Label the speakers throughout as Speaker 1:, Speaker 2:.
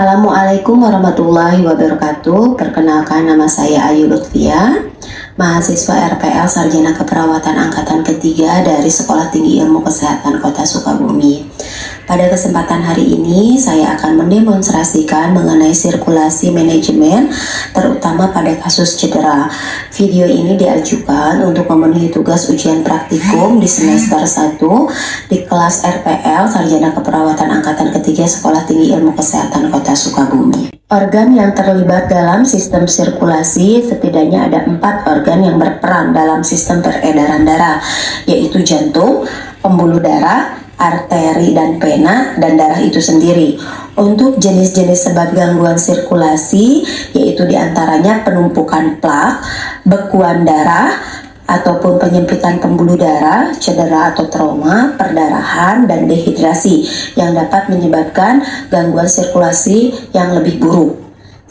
Speaker 1: Assalamualaikum warahmatullahi wabarakatuh. Perkenalkan, nama saya Ayu Lutfia, mahasiswa RPL Sarjana Keperawatan Angkatan Ketiga dari Sekolah Tinggi Ilmu Kesehatan Kota Sukabumi. Pada kesempatan hari ini, saya akan mendemonstrasikan mengenai sirkulasi manajemen, terutama pada kasus cedera. Video ini diajukan untuk memenuhi tugas ujian praktikum di semester 1 di kelas RPL Sarjana Keperawatan Angkatan Ketiga Sekolah Tinggi Ilmu Kesehatan Kota Sukabumi. Organ yang terlibat dalam sistem sirkulasi, setidaknya ada 4 organ yang berperan dalam sistem peredaran darah, yaitu jantung, pembuluh darah, arteri dan vena, dan darah itu sendiri. Untuk jenis-jenis sebab gangguan sirkulasi, yaitu diantaranya penumpukan plak, bekuan darah, ataupun penyempitan pembuluh darah, cedera atau trauma, perdarahan, dan dehidrasi yang dapat menyebabkan gangguan sirkulasi yang lebih buruk.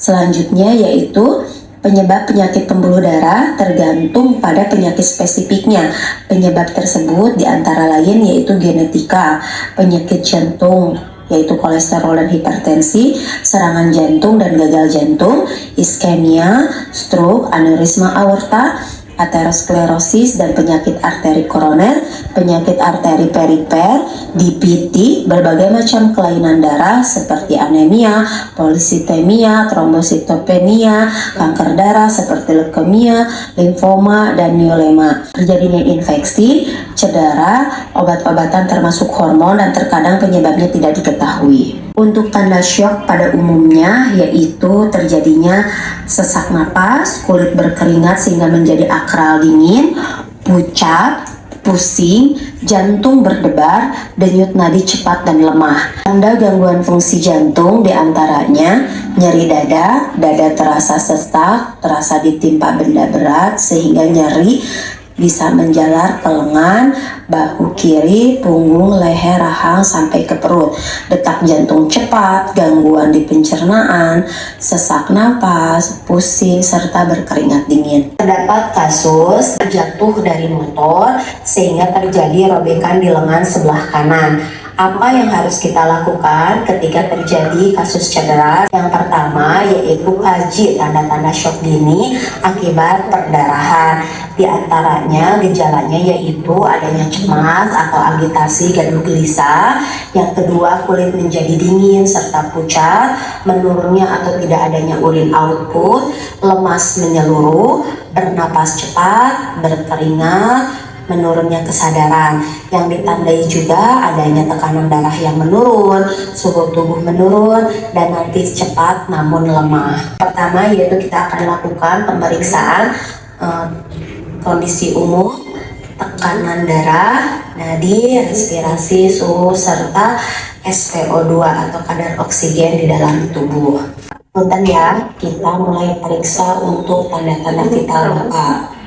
Speaker 1: Selanjutnya yaitu penyebab penyakit pembuluh darah tergantung pada penyakit spesifiknya. Penyebab tersebut diantara lain yaitu genetika, penyakit jantung, yaitu kolesterol dan hipertensi, serangan jantung dan gagal jantung, iskemia, stroke, aneurisma aorta, aterosklerosis dan penyakit arteri koroner, penyakit arteri perifer, DPT, berbagai macam kelainan darah seperti anemia, polisitemia, trombositopenia, kanker darah seperti leukemia, limfoma, dan myeloma. Terjadinya infeksi, cedera, obat-obatan termasuk hormon, dan terkadang penyebabnya tidak diketahui. Untuk tanda syok pada umumnya yaitu terjadinya sesak napas, kulit berkeringat sehingga menjadi akral dingin, pucat, pusing, jantung berdebar, denyut nadi cepat dan lemah. Tanda gangguan fungsi jantung diantaranya nyeri dada, dada terasa sesak, terasa ditimpa benda berat sehingga nyeri bisa menjalar ke lengan, bahu kiri, punggung, leher, rahang, sampai ke perut. Detak jantung cepat, gangguan di pencernaan, sesak napas, pusing, serta berkeringat dingin. Terdapat kasus terjatuh dari motor sehingga terjadi robekan di lengan sebelah kanan. Apa yang harus kita lakukan ketika terjadi kasus cedera? Yang pertama yaitu kaji tanda-tanda syok dini akibat perdarahan. Di antaranya gejalanya yaitu adanya cemas atau agitasi, gaduh gelisah. Yang kedua, kulit menjadi dingin serta pucat, menurunnya atau tidak adanya urin output, lemas menyeluruh, bernapas cepat, berkeringat, menurunnya kesadaran. Yang ditandai juga adanya tekanan darah yang menurun, suhu tubuh menurun, dan nanti cepat namun lemah. Pertama yaitu kita akan lakukan pemeriksaan kondisi umum, tekanan darah, nadi, respirasi, suhu, serta SpO2 atau kadar oksigen di dalam tubuh. Punten ya, kita mulai periksa untuk tanda-tanda vital Bapak.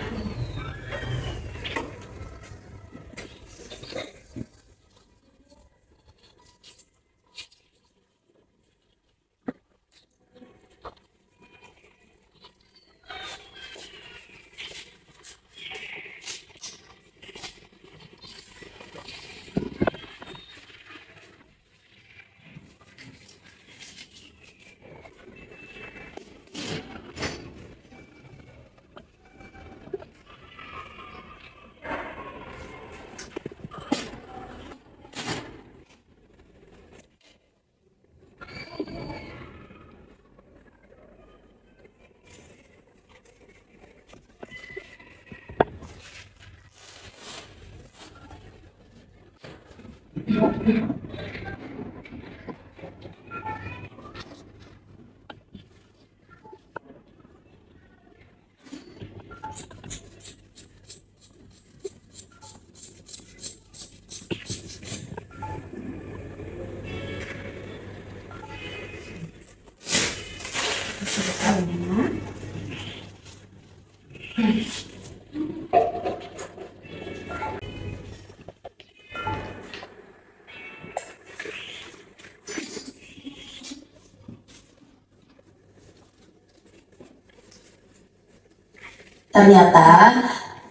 Speaker 1: Ternyata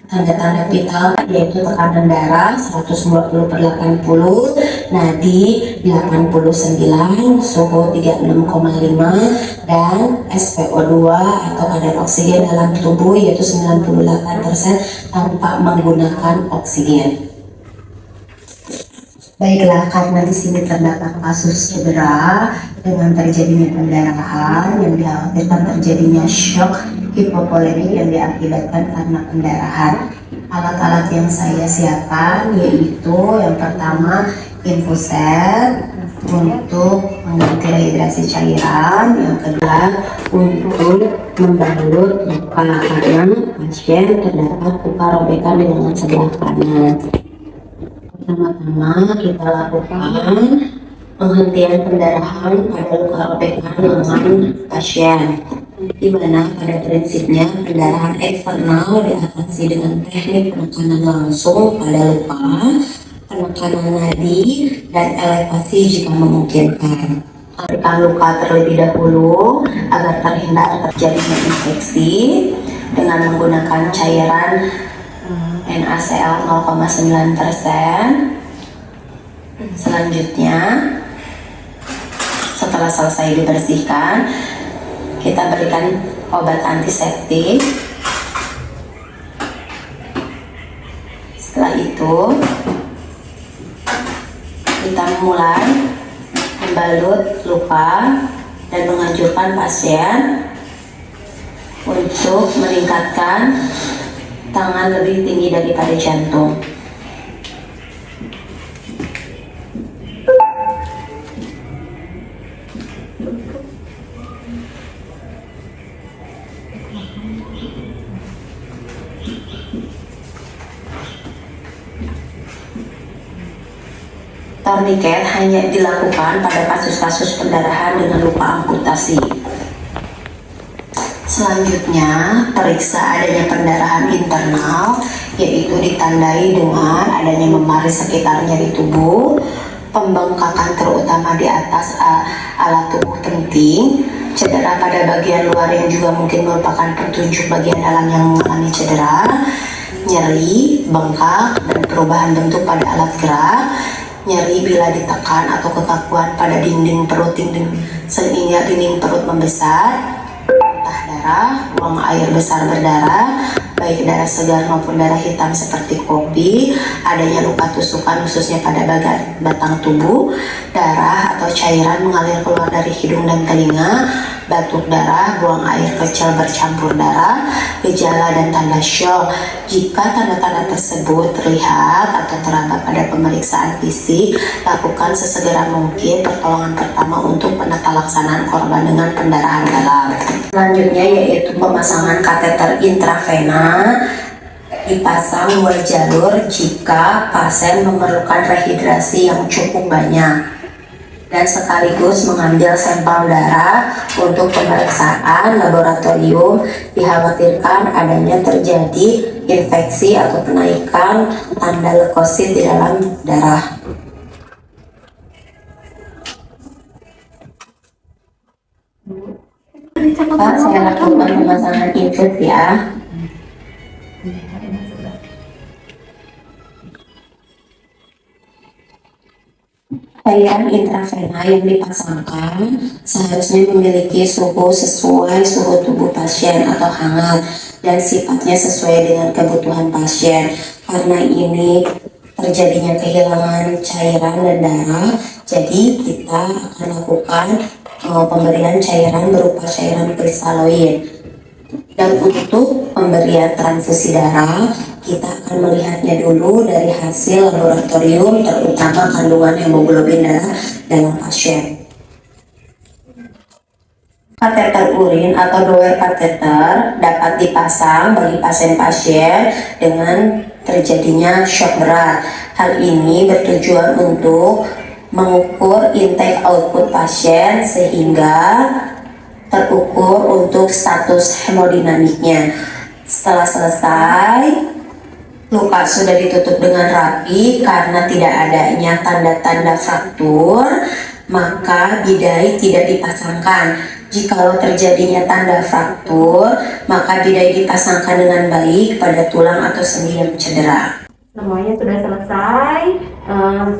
Speaker 1: tanda-tanda vital yaitu tekanan darah 120/80, nadi 89, suhu 36,5, dan SpO2 atau kadar oksigen dalam tubuh yaitu 98% tanpa menggunakan oksigen. Baiklah, karena di sini terdapat kasus cedera dengan terjadinya pendarahan yang dikhawatirkan terjadinya shock hipovolemik yang diakibatkan karena pendarahan. Alat-alat yang saya siapkan yaitu yang pertama infuset untuk mengganti rehidrasi cairan, yang kedua untuk membalut luka karena pasien terdapat luka robekan di lengan sebelah kanan. Pertama-tama kita lakukan penghentian pendarahan pada luka robekan lengan pasien, di mana pada prinsipnya pendarahan eksternal diatasi dengan teknik penekanan langsung pada luka, penekanan nadi, dan elevasi jika memungkinkan. Alirkan luka terlebih dahulu agar terhindar terjadinya infeksi dengan menggunakan cairan NaCl 0,9%. Selanjutnya, setelah selesai dibersihkan, kita berikan obat antiseptik. Setelah itu, kita mulai membalut luka dan menganjurkan pasien untuk meningkatkan tangan lebih tinggi daripada jantung. Torniket hanya dilakukan pada kasus-kasus pendarahan dengan luka amputasi. Selanjutnya, periksa adanya pendarahan internal, yaitu ditandai dengan adanya memar di sekitar nyeri tubuh, pembengkakan terutama di atas alat tubuh penting, cedera pada bagian luar yang juga mungkin merupakan petunjuk bagian dalam yang mengalami cedera, nyeri, bengkak, dan perubahan bentuk pada alat gerak, nyeri bila ditekan atau kekakuan pada dinding perut sehingga dinding perut membesar, darah, buang air besar berdarah, baik darah segar maupun darah hitam seperti kopi, adanya luka tusukan khususnya pada batang tubuh, darah atau cairan mengalir keluar dari hidung dan telinga, batuk darah, buang air kecil bercampur darah, gejala dan tanda shock. Jika tanda-tanda tersebut terlihat atau teraba pada pemeriksaan fisik, lakukan sesegera mungkin pertolongan pertama untuk penata laksanaan korban dengan pendarahan dalam. Selanjutnya yaitu pemasangan kateter intravena, dipasang 2 jalur jika pasien memerlukan rehidrasi yang cukup banyak, dan sekaligus mengambil sampel darah untuk pemeriksaan laboratorium. Dikhawatirkan adanya terjadi infeksi atau kenaikan tanda leukosit di dalam darah. Pak, saya lakukan pemasangan infus ya. Cairan intravena yang dipasangkan seharusnya memiliki suhu sesuai suhu tubuh pasien atau hangat, dan sifatnya sesuai dengan kebutuhan pasien. Karena ini terjadinya kehilangan cairan dan darah, jadi kita akan lakukan pemberian cairan berupa cairan kristaloid. Dan untuk pemberian transfusi darah, kita akan melihatnya dulu dari hasil laboratorium, terutama kandungan hemoglobin darah dalam pasien. Kateter urin atau Dower kateter dapat dipasang bagi pasien-pasien dengan terjadinya shock berat. Hal ini bertujuan untuk mengukur intake output pasien sehingga terukur untuk status hemodinamiknya. Setelah selesai, luka sudah ditutup dengan rapi karena tidak adanya tanda-tanda fraktur, maka bidai tidak dipasangkan. Jikalau terjadinya tanda fraktur, maka bidai dipasangkan dengan baik pada tulang atau sendi yang cedera.
Speaker 2: Semuanya sudah selesai,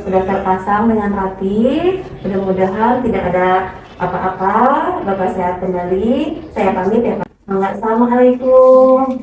Speaker 2: sudah terpasang dengan rapi. Mudah-mudahan tidak ada apa-apa. Bapak sehat kembali. Saya pamit ya Pak. Assalamualaikum.